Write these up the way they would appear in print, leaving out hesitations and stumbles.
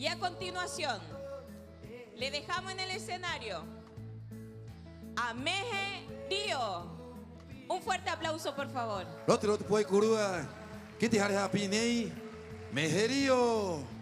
Y a continuación, le dejamos en el escenario a Meje Dio. Un fuerte aplauso, por favor. Lote puoi kurua. Kiti hari hapi nei. Mejerio.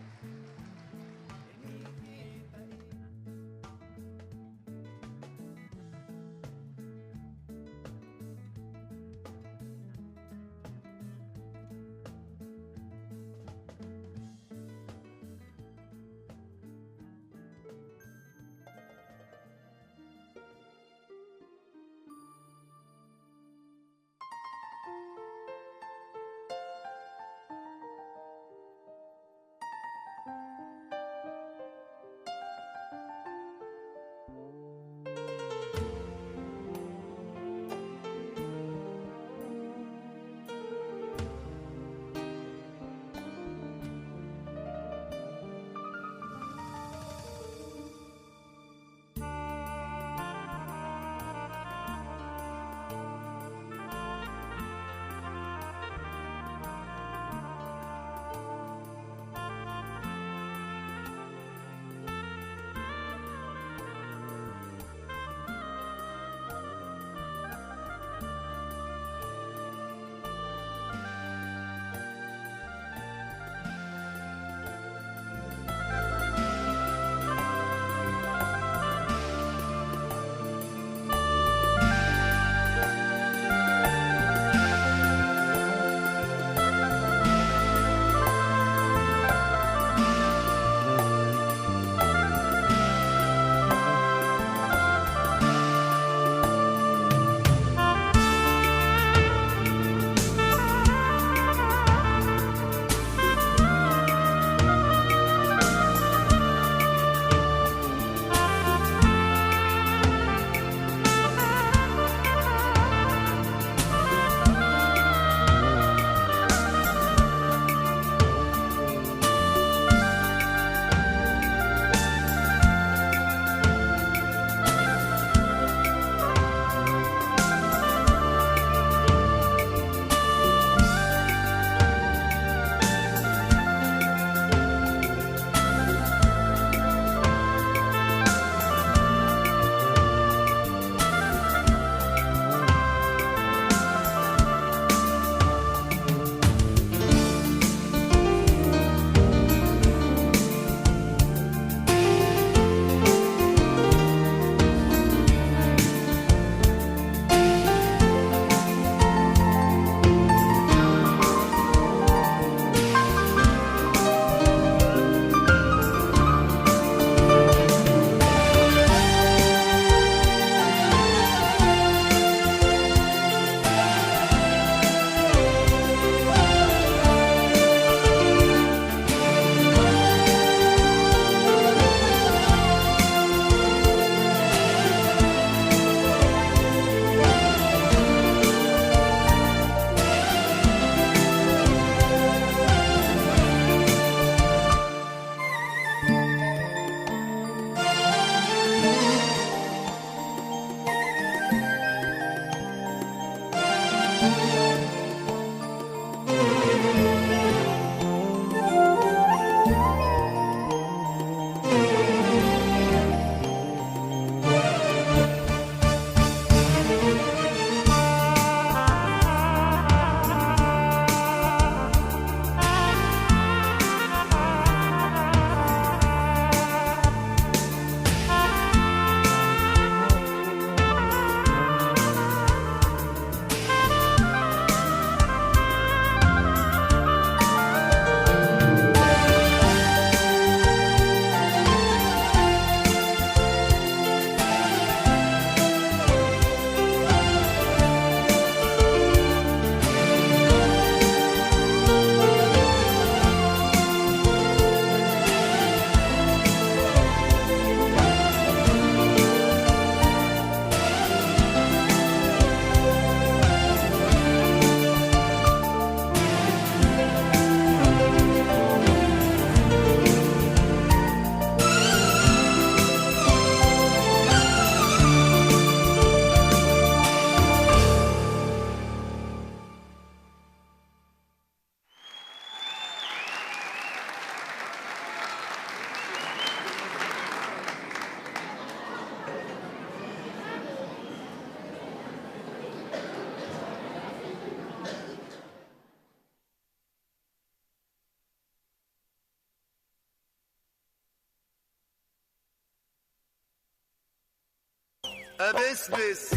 أبسبس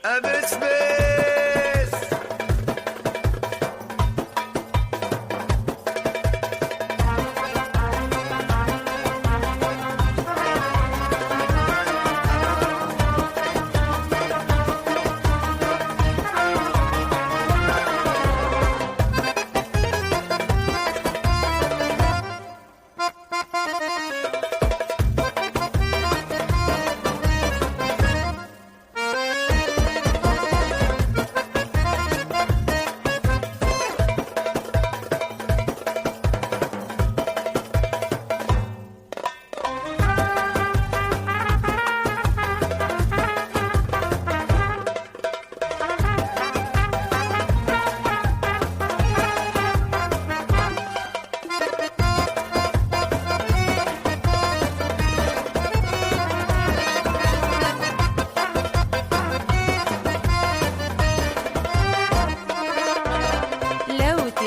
أبسبس.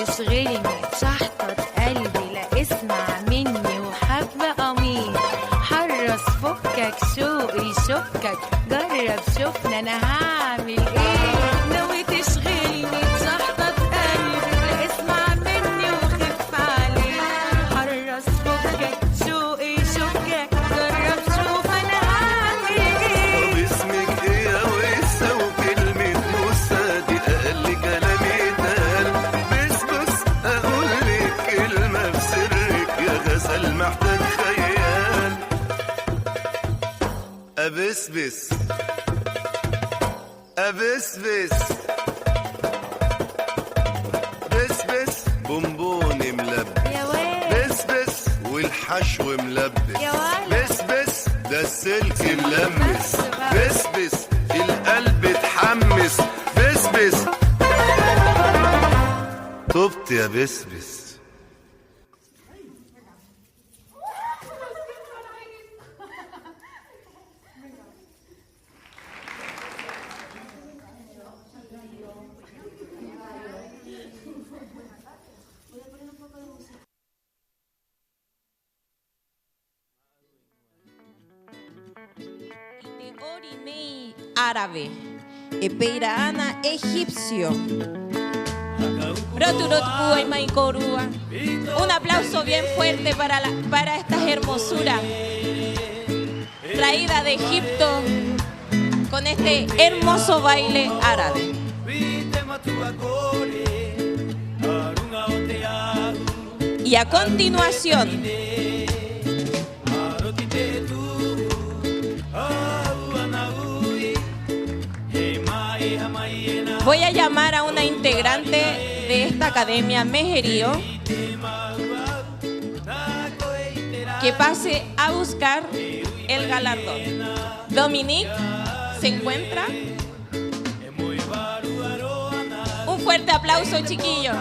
تشغلني شحطة قلبي لا اسمع مني وحبة قميص حرص فكك شوقي شكك جرب شوفنا انا هعمل ايه. ناوي تشغلني شحطة قلبي لا اسمع مني وخف عليه حرص فكك شوقي شكك جرب شوف انا هعمل ايه. طب اسمك ايه يا وسة وكلمة موسى دي اقل كلام يتقال. اقول لك كلمة بسرك يا غزل محتاج خيال. أبسبس أبسبس بسبس بونبون ملبس يا واد بسبس والحشو ملبس يا ولد بسبس ده السلك ملمس بسبس القلب اتحمس بسبس. طبت يا بسبس. Orinei árabe, Epeiraana egipcio. Un aplauso bien fuerte para estas hermosuras traídas de Egipto con este hermoso baile árabe. Y a continuación voy a llamar a una integrante de esta academia Mejerío que pase a buscar el galardón. Dominique se encuentra. Un fuerte aplauso, chiquillos.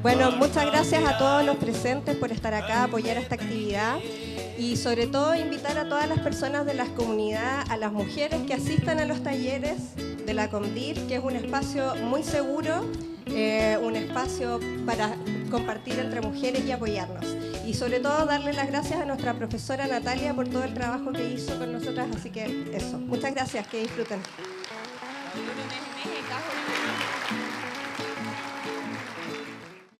Bueno, muchas gracias a todos los presentes por estar acá, apoyar esta actividad y sobre todo invitar a todas las personas de la comunidad, a las mujeres que asistan a los talleres de la CONDIR, que es un espacio muy seguro, un espacio para compartir entre mujeres y apoyarnos. Y sobre todo darle las gracias a nuestra profesora Natalia por todo el trabajo que hizo con nosotras, así que eso. Muchas gracias, que disfruten.